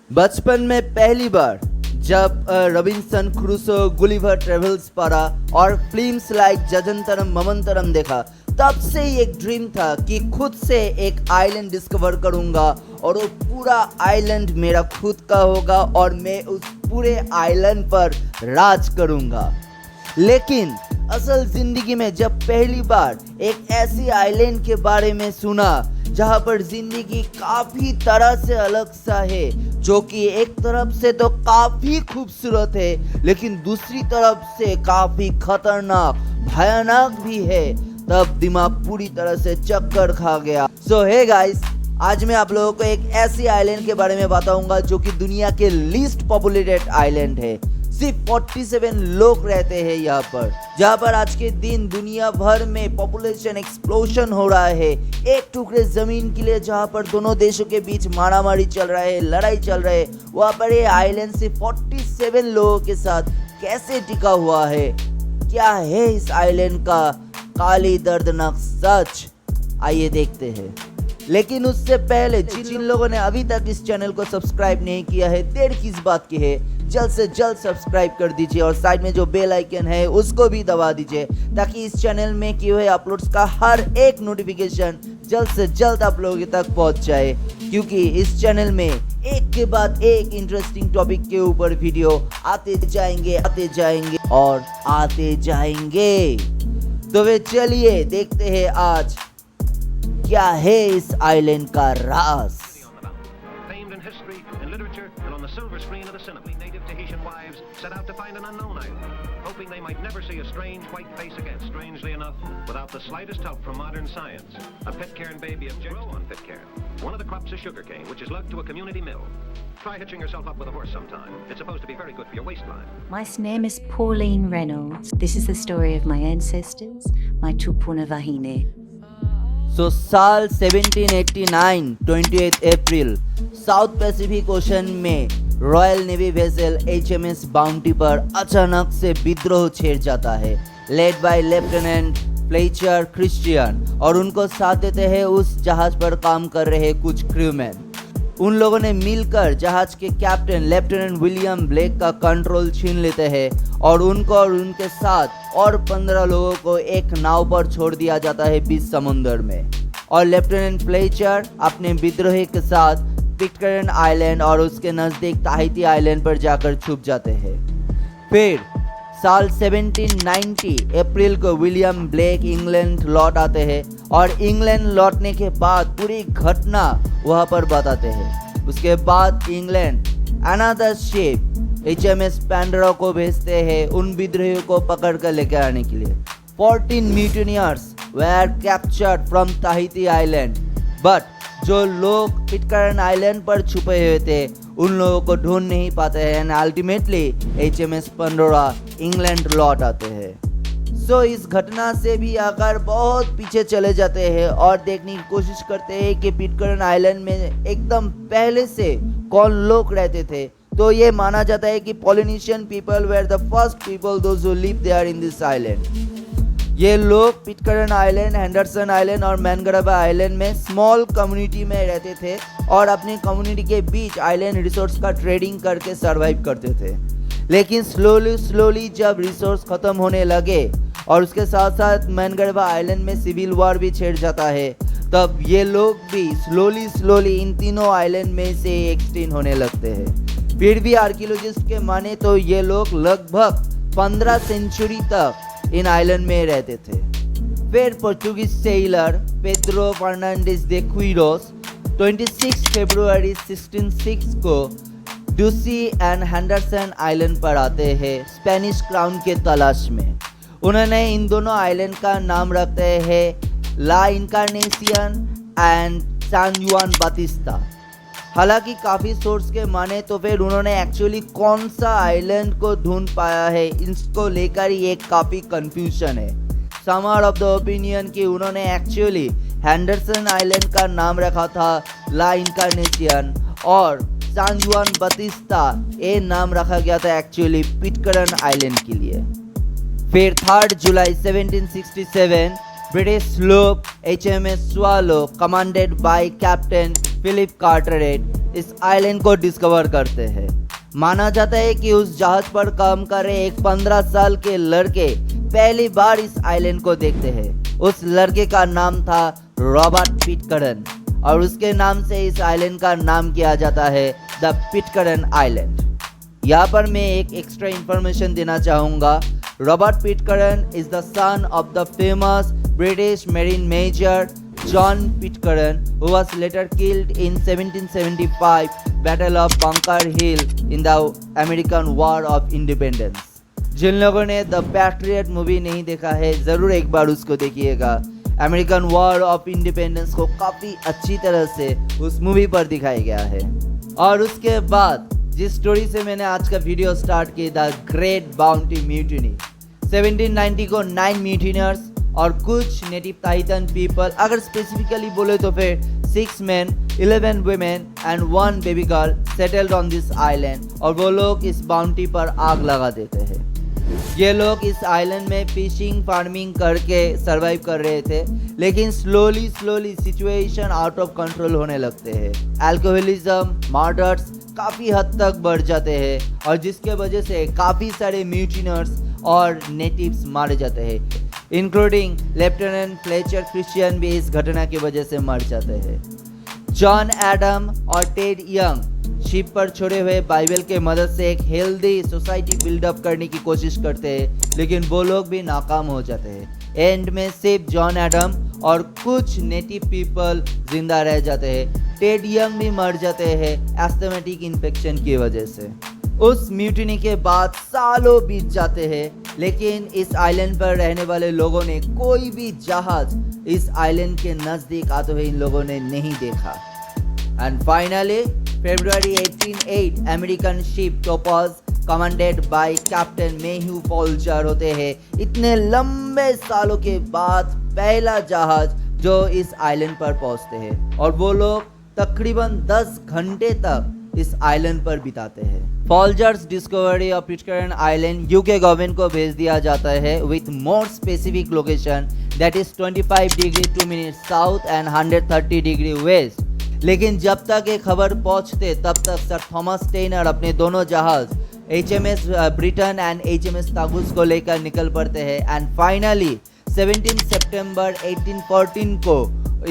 बचपन में पहली बार जब रॉबिन्सन क्रूसो, गुलिवर ट्रेवल्स पढ़ा और फिल्म्स लाइक जजंतरम ममंतरम देखा, तब से ही एक ड्रीम था कि खुद से एक आइलैंड डिस्कवर करूंगा और वो पूरा आइलैंड मेरा खुद का होगा और मैं उस पूरे आइलैंड पर राज करूंगा। लेकिन असल जिंदगी में जब पहली बार एक ऐसी आइलैंड के बारे में सुना जहां पर जिंदगी काफी तरह से अलग सा है, जो कि एक तरफ से तो काफी खूबसूरत है लेकिन दूसरी तरफ से काफी खतरनाक भयानक भी है, तब दिमाग पूरी तरह से चक्कर खा गया। सो हे गाइस, आज मैं आप लोगों को एक ऐसी आइलैंड के बारे में बताऊंगा जो कि दुनिया के लीस्ट पॉपुलेटेड आइलैंड है। सिर्फ 47 लोग रहते हैं यहाँ पर, जहाँ पर आज के दिन दुनिया भर में पॉपुलेशन एक्सप्लोजन हो रहा है। एक टुकड़े जमीन के लिए जहाँ पर दोनों देशों के बीच मारामारी चल रहा है, लड़ाई चल रहा है, वहाँ पर ये आइलैंड सिर्फ 47 लोगों के साथ कैसे टिका हुआ है? क्या है इस आइलैंड का काली दर्दनाक सच? आइए देखते हैं। लेकिन उससे पहले जिन लोगों ने अभी तक इस चैनल को सब्सक्राइब नहीं किया है, देर किस बात की है, जल्द से जल्द सब्सक्राइब कर दीजिए और साइड में जो बेल आइकन है उसको भी दबा दीजिए ताकि इस चैनल में किए हुए अपलोड्स का हर एक नोटिफिकेशन जल्द से जल्द आप लोगों तक पहुंच जाए, क्योंकि इस चैनल में एक के बाद एक इंटरेस्टिंग टॉपिक के ऊपर वीडियो आते जाएंगे और आते जाएंगे। तो वे चलिए देखते हैं आज क्या है इस आइलैंड का राज। Famed in history, in literature, and on the silver screen of the cinema, native Tahitian wives set out to find an unknown island, hoping they might never see a strange white face again. Strangely enough, without the slightest help from modern science, a Pitcairn baby objects on Pitcairn. One of the crops is sugarcane, which is lugged to a community mill. Try hitching yourself up with a horse sometime. It's supposed to be very good for your waistline. My name is Pauline Reynolds. This is the story of my ancestors, my Tupuna Vahine. सो साल 1789 28 अप्रैल south Pacific ocean में royal navy vessel HMS bounty पर अचानक से विद्रोह छेड़ जाता है, led by lieutenant Fletcher Christian, और उनको साथ देते हैं उस जहाज पर काम कर रहे कुछ क्रूमैन। उन लोगों ने मिलकर जहाज के कैप्टन लेफ्टिनेंट विलियम ब्लेक का कंट्रोल छीन लेते हैं और उनको और उनके साथ और 15 लोगों को एक नाव पर छोड़ दिया जाता है बीच समुद्र में, और लेफ्टिनेंट फ्लेचर अपने विद्रोही के साथ पिटकैर्न आइलैंड और उसके नज़दीक ताहिती आइलैंड पर जाकर छुप जाते हैं। फिर साल 1790 अप्रैल को विलियम ब्लेक इंग्लैंड लौट आते हैं और इंग्लैंड लौटने के बाद पूरी घटना वहां पर बताते हैं। उसके बाद England another ship HMS Pandora को भेजते हैं उन विद्रोहियों को पकड़ कर लेकर आने के लिए। 14 mutineers were captured from Tahiti island, but जो लोग पिटकैर्न आइलैंड पर छुपे हुए थे उन लोगों को ढूंढ नहीं पाते हैं and ultimately HMS Pandora England लौट आते हैं। सो इस घटना से भी आकर बहुत पीछे चले जाते हैं और देखने की कोशिश करते हैं कि पिटकैर्न आइलैंड में एकदम पहले से कौन लोग रहते थे। तो ये माना जाता है कि Polynesian people were the first people those who live there in this island. ये लोग पिटकैर्न आइलैंड, हेंडरसन आइलैंड और मैनग्रोवा आइलैंड में स्मॉल कम्युनिटी में रहते थे और अपनी कम्युनिटी के बीच आइलैंड रिसोर्स का ट्रेडिंग करके सरवाइव करते थे। लेकिन स्लोली जब रिसोर्स खत्म होने लगे और उसके साथ साथ मैनग्रोवा आइलैंड में सिविल वॉर भी छेड़ जाता है, तब ये लोग भी स्लोली इन तीनों आइलैंड में से एक्सटिंक्ट होने लगते हैं। फिर भी आर्कियोलॉजिस्ट के माने तो ये लोग लगभग 15 सेंचुरी तक इन आइलैंड में रहते थे। फिर पोर्चुगीज सेलर पेड्रो फर्नांडिस दे क्विरोस 26 फरवरी 1606 को डूसी एंड हेंडरसन आइलैंड पर आते हैं स्पेनिश क्राउन के तलाश में। उन्होंने इन दोनों आइलैंड का नाम रखते हैं ला इनकारनेसियन एंड सैन जुआन बातिस्ता। हालांकि काफ़ी सोर्स के माने तो फिर उन्होंने एक्चुअली कौन सा आइलैंड को ढूंढ पाया है, इसको लेकर ही एक काफ़ी कंफ्यूजन है। Some are of the opinion कि उन्होंने एक्चुअली हेंडरसन आइलैंड का नाम रखा था ला इनकारनेसियन और सैन जुआन बातिस्ता ये नाम रखा गया था एक्चुअली पिटकैर्न आइलैंड के लिए। फिर 3 जुलाई 1767 British sloop HMS Swallow, commanded by Captain Philip Carteret, इस आइलैंड को डिस्कवर करते हैं। माना जाता है कि उस जहाज पर काम कर रहे एक 15 साल के लड़के पहली बार इस आइलैंड को देखते हैं। उस लड़के का नाम था रॉबर्ट पिटकरन और उसके नाम से इस आइलैंड का नाम किया जाता है द पिटकरन आइलैंड। यहाँ पर मैं एक एक्स्ट्रा इंफॉर्मेशन देना चाहूँगा। Robert Pitcairn is the son of the famous British marine major John Pitcairn, who was later killed in 1775 Battle of Bunker Hill in the American War of Independence. जिन लोगों ने the patriot movie नहीं देखा है ज़रूर एक बार उसको देखिएगा। American war of independence को काफ़ी अच्छी तरह से उस मूवी पर दिखाया गया है। और उसके बाद जिस स्टोरी से मैंने आज का वीडियो स्टार्ट किया, द ग्रेट बाउंटी म्यूटिनी, 1790 को 9 म्यूटिनर्स और कुछ नेटिव टाइटन पीपल, अगर स्पेसिफिकली बोले तो फिर 6 men, 11 women and 1 baby girl settled on this island और वो लोग इस बाउंटी पर आग लगा देते हैं। ये लोग इस आइलैंड में फिशिंग फार्मिंग करके सरवाइव कर रहे थे, लेकिन slowly situation out of control होने लगते हैं। अल्कोहलिज्म, मर्डर्स काफ़ी हद तक बढ़ जाते हैं और जिसके वजह से काफ़ी सारे म्यूटिनर्स और नेटिव्स मारे जाते हैं, इंक्लूडिंग लेफ्टिनेंट फ्लेचर क्रिश्चियन भी इस घटना की वजह से मर जाते हैं। जॉन एडम और टेड यंग शिप पर छोड़े हुए बाइबल के मदद से एक हेल्दी सोसाइटी बिल्डअप करने की कोशिश करते हैं, लेकिन वो लोग भी नाकाम हो जाते हैं। एंड में सिर्फ जॉन एडम और कुछ नेटिव पीपल जिंदा रह जाते हैं। टेड यंग भी मर जाते हैं एस्थमेटिक इन्फेक्शन की वजह से। उस म्यूटिनी के बाद सालों बीत जाते हैं, लेकिन इस आइलैंड पर रहने वाले लोगों ने कोई भी जहाज इस आइलैंड के नज़दीक आते हुए इन लोगों ने नहीं देखा। And finally February 1808 American ship Topaz commanded by captain Mayhew Folger होते हैं इतने लंबे सालों के बाद पहला जहाज जो इस आइलैंड पर पहुंचते हैं और वो लोग तकरीबन 10 घंटे तक इस आइलैंड पर बिताते हैं। Folger's discovery of Pitcairn island UK government को भेज दिया जाता है with more specific location that is 25 degree 2 minute south and 130 degree west. लेकिन जब तक ये खबर पहुंचते तब तक सर थॉमस टेनर अपने दोनों जहाज HMS ब्रिटन एंड HMS तागुस को लेकर निकल पड़ते हैं एंड फाइनली 17 सितंबर 1814 को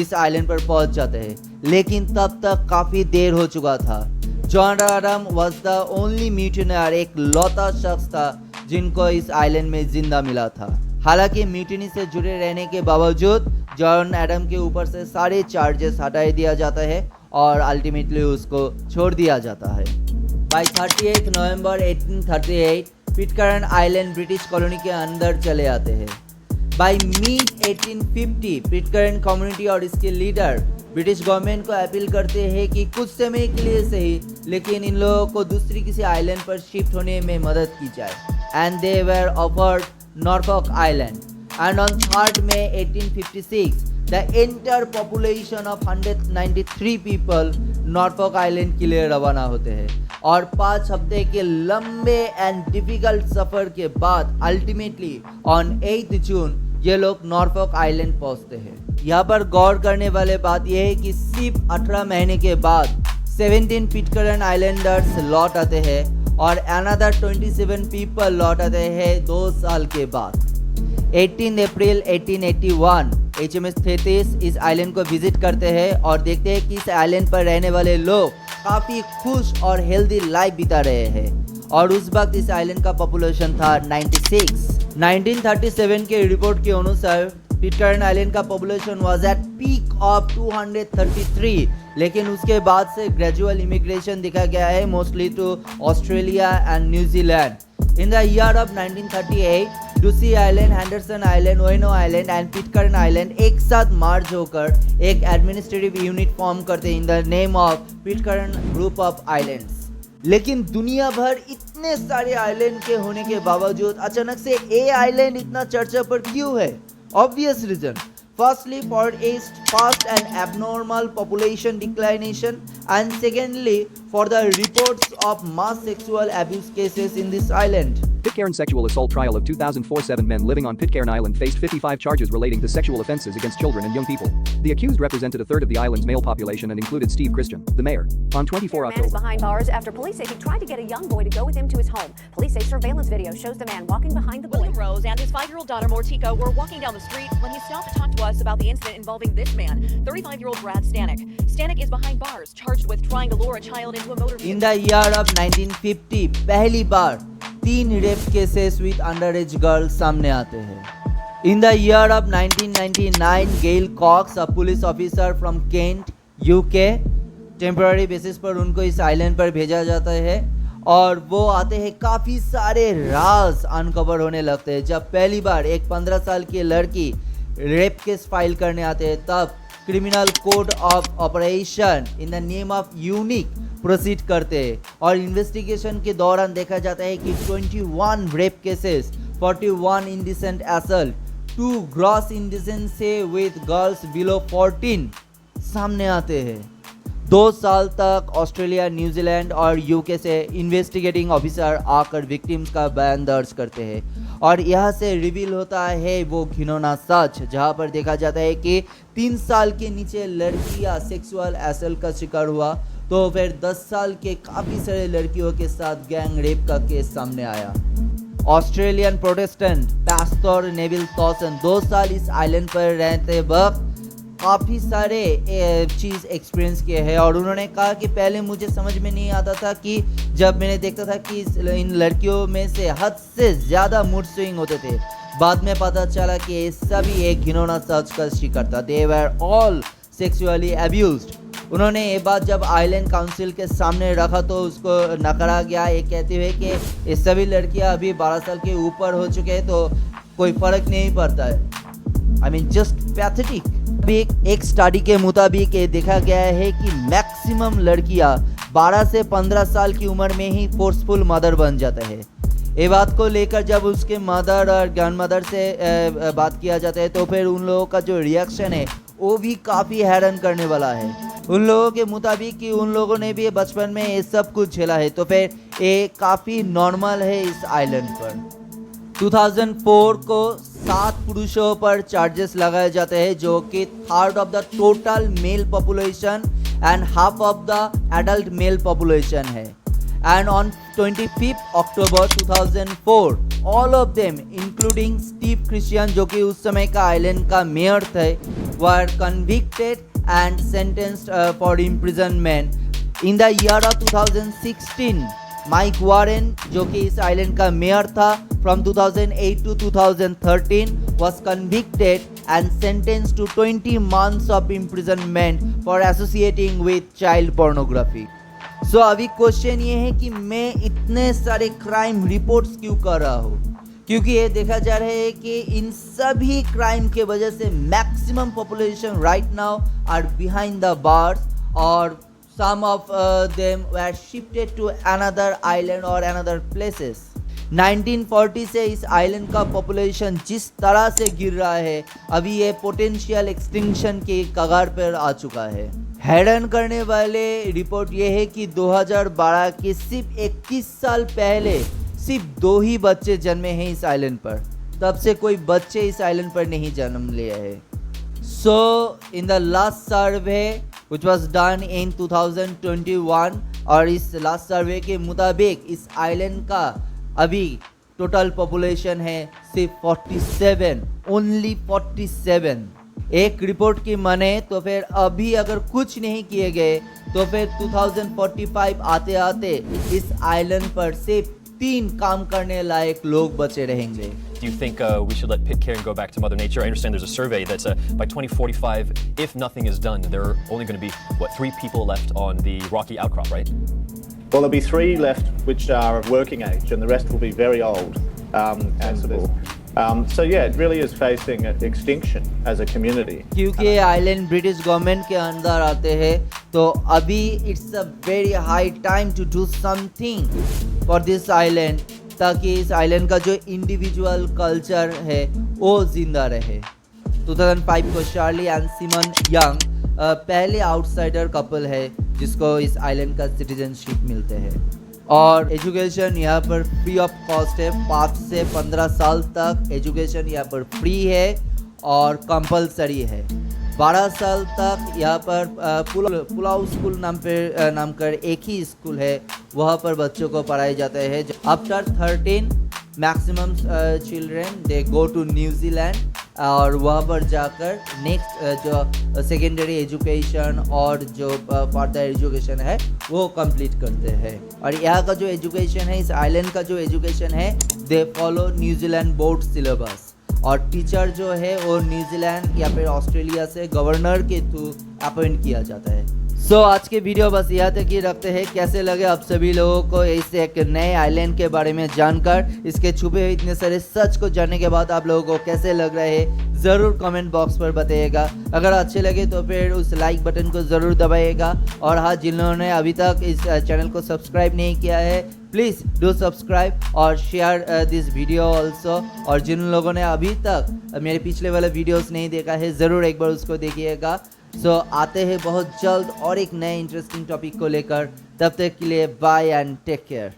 इस आइलैंड पर पहुंच जाते हैं। लेकिन तब तक काफ़ी देर हो चुका था। John Adam was the only mutineer, एक लौता शख्स था जिनको इस आइलैंड में जिंदा मिला था। हालांकि म्यूटिनी से जुड़े रहने के बावजूद जॉन एडम के ऊपर से सारे चार्जेस हटा दिया जाता है और अल्टीमेटली उसको छोड़ दिया जाता है। बाय 38 नवंबर 1838 पिटकैर्न आइलैंड ब्रिटिश कॉलोनी के अंदर चले आते हैं। बाय मिड 1850 पिटकैर्न कम्युनिटी और इसके लीडर ब्रिटिश गवर्नमेंट को अपील करते हैं कि कुछ समय के लिए सही, लेकिन इन लोगों को दूसरी किसी आइलैंड पर शिफ्ट होने में मदद की जाए and they were offered Norfolk Island. And on 3rd May 1856, the entire population of 193 people Norfolk Island के लिए रवाना होते हैं और 5 हफ्ते के लंबे एंड डिफिकल्ट सफ़र के बाद अल्टीमेटली ऑन 8 जून ये लोग नॉर्फॉक आइलैंड पहुंचते हैं। यहाँ पर गौर करने वाले बात यह है कि सिर्फ 18 महीने के बाद 17 पिटकैर्न आइलैंडर्स लौट आते हैं और अनदर 27 पीपल लौट आते हैं 2 साल के बाद। 18 अप्रैल 1881 HMS थेटिस इस आइलैंड को विजिट करते हैं और देखते हैं कि इस आइलैंड पर रहने वाले लोग काफ़ी खुश और हेल्दी लाइफ बिता रहे हैं और उस वक्त इस आइलैंड का पॉपुलेशन था 96। 1937 के रिपोर्ट के अनुसार पिटकैर्न आइलैंड का population was at peak of 233, लेकिन उसके बाद से ग्रेजुअल इमिग्रेशन देखा गया है mostly to Australia and New Zealand. In the year of 1938 Ducie island, Henderson island, Oeno island and Pitcairn island एक साथ मार्ज होकर एक एडमिनिस्ट्रेटिव यूनिट फॉर्म करते हैं in the name of Pitcairn group of islands. लेकिन दुनिया भर इतने सारे आइलैंड के होने के बावजूद अचानक से ये आइलैंड इतना चर्चा पर क्यों है? Obvious reason. Firstly, for its fast and abnormal population declination, and secondly, for the reports of mass sexual abuse cases in this island. Pitcairn sexual assault trial of 2004. 7 men living on Pitcairn Island faced 55 charges relating to sexual offences against children and young people. The accused represented a third of the island's male population and included Steve Christian, the mayor. On 24 Man is October. behind bars after police say he tried to get a young boy to go with him to his home. Police say surveillance video shows the man walking behind the boy. William Rose and his 5-year-old daughter Mortico were walking down the street when he stopped to talk to us about the incident involving this man, 35-year-old Brad Stanek. Stanek is behind bars, charged with trying to lure a child into a motor vehicle. In the year of 1950 पहली बार 3 rape cases with under age girl सामने आते हैं। In the year of 1999 Gail Cox a police officer from Kent UK temporary basis पर उनको इस island पर भेजा जाता है और वो आते हैं, काफ़ी सारे राज अनकवर होने लगते हैं। जब पहली बार एक 15 साल की लड़की रेप केस फाइल करने आते हैं तब criminal code of operation in the name of unique proceed करते हैं और इन्वेस्टिगेशन के दौरान देखा जाता है कि 21 rape cases, 41 indecent assault, 2 gross indecency with girls below 14 सामने आते हैं। 2 साल तक ऑस्ट्रेलिया, न्यूजीलैंड और यूके से इन्वेस्टिगेटिंग ऑफिसर आकर विक्टिम्स का बयान दर्ज करते हैं और यहाँ से रिवील होता है वो घिनौना सच, जहाँ पर देखा जाता है कि 3 साल के नीचे लड़की या सेक्सुअल असल्ट का शिकार हुआ तो फिर 10 साल के काफ़ी सारे लड़कियों के साथ गैंग रेप का केस सामने आया। ऑस्ट्रेलियन प्रोटेस्टेंट पास्टर नेविल थॉसन 2 साल इस आइलैंड पर रहते वक्त काफ़ी सारे चीज़ एक्सपीरियंस किए हैं और उन्होंने कहा कि पहले मुझे समझ में नहीं आता था कि जब मैंने देखता था कि इन लड़कियों में से हद से ज़्यादा मूड स्विंग होते थे, बाद में पता चला कि ये सभी एक घिनौना सच का शिकार था। दे वर ऑल सेक्सुअली अब्यूज्ड। उन्होंने ये बात जब आइलैंड काउंसिल के सामने रखा तो उसको नकारा गया, ये कहते हुए कि ये सभी लड़कियां अभी 12 साल के ऊपर हो चुके हैं तो कोई फ़र्क नहीं पड़ता है। I mean just pathetic. एक स्टडी के मुताबिक ये देखा गया है कि मैक्सिमम लड़कियां 12 से 15 साल की उम्र में ही फोर्सफुल मदर बन जाता है। ये बात को लेकर जब उसके मदर और ग्रैंड मदर से बात किया जाता है तो फिर उन लोगों का जो रिएक्शन है वो भी काफ़ी हैरान करने वाला है। उन लोगों के मुताबिक कि उन लोगों ने भी बचपन में ये सब कुछ झेला है तो फिर ये काफ़ी नॉर्मल है इस आइलैंड पर। 2004 को 7 पुरुषों पर चार्जेस लगाए जाते हैं जो कि 1/3 of the total male population and half of the adult male population है। And on 25 October 2004 all of them including Steve Christian जो कि उस समय का आइलैंड का मेयर थे were convicted and sentenced for imprisonment. In the year of 2016, Mike Warren जो कि इस आइलैंड का मेयर था from 2008 to 2013 was convicted and sentenced to 20 months of imprisonment for associating with child pornography. So अभी question ये है कि मैं इतने सारे क्राइम रिपोर्ट्स क्यों कर रहा हूँ, क्योंकि ये देखा जा रहा है कि इन सभी क्राइम के वजह से maximum population right now are behind the bars और some of them were shifted to another island और अनदर प्लेसेस। 1940 से इस आइलैंड का पॉपुलेशन जिस तरह से गिर रहा है अभी ये पोटेंशियल एक्सटिंक्शन के कगार पर आ चुका है। हैरान करने वाले रिपोर्ट ये है कि 2012 के सिर्फ 21 साल पहले सिर्फ 2 ही बच्चे जन्मे हैं इस आइलैंड पर, तब से कोई बच्चे इस आइलैंड पर नहीं जन्म लिया है। So in the last survey which was done in 2021 और इस लास्ट सर्वे के मुताबिक इस आइलैंड का अभी टोटल पॉपुलेशन है सिर्फ 47, ओनली 47। एक रिपोर्ट की माने तो फिर अभी अगर कुछ नहीं किए गए तो फिर 2045 आते आते इस आइलैंड पर सिर्फ 3 काम करने लायक लोग बचे रहेंगे। Do you think we should let Pitcairn go back to Mother Nature? I understand there's a survey that's by 2045, if nothing is done, there are only going to be, 3 people left on the rocky outcrop, right? Well, there'll be 3 left which are of working age, and the rest will be very old. So yeah, it really is facing extinction as a community. क्योंकि island British government के अंदर आते हैं तो अभी it's a very high time to do something for this island ताकि इस island का जो इंडिविजुअल कल्चर है वो जिंदा रहे। 2005 को चार्ली एंड सिमन यंग पहले आउटसाइडर कपल है जिसको इस आइलैंड का सिटीजनशिप मिलते हैं और एजुकेशन यहाँ पर फ्री ऑफ कॉस्ट है। 5 से 15 साल तक एजुकेशन यहाँ पर फ्री है और कंपलसरी है। 12 साल तक यहाँ पर पुलाव स्कूल नाम कर एक ही स्कूल है, वहाँ पर बच्चों को पढ़ाए जाते हैं। After 13 maximum children they go to New Zealand और वहाँ पर जाकर नेक्स्ट जो सेकेंडरी एजुकेशन और जो फर्दर एजुकेशन है वो कंप्लीट करते हैं। और यहाँ का जो एजुकेशन है, इस आइलैंड का जो एजुकेशन है, they follow New Zealand board syllabus. और टीचर जो है वो न्यूजीलैंड या फिर ऑस्ट्रेलिया से गवर्नर के थ्रू अपॉइंट किया जाता है। सो आज के वीडियो बस यहाँ तक ही रखते हैं। कैसे लगे आप सभी लोगों को इस एक नए आइलैंड के बारे में जानकर? इसके छुपे हुए इतने सारे सच को जानने के बाद आप लोगों को कैसे लग रहे हैं ज़रूर कमेंट बॉक्स पर बताइएगा। अगर अच्छे लगे तो फिर उस लाइक बटन को ज़रूर दबाइएगा। और हाँ, जिन लोगों ने अभी तक इस चैनल को सब्सक्राइब नहीं किया है, प्लीज़ डू सब्सक्राइब और शेयर दिस वीडियो ऑल्सो। और जिन लोगों ने अभी तक मेरे पिछले वाले वीडियोस नहीं देखा है, ज़रूर एक बार उसको देखिएगा। सो आते हैं बहुत जल्द और एक नए इंटरेस्टिंग टॉपिक को लेकर। तब तक के लिए बाय एंड टेक केयर।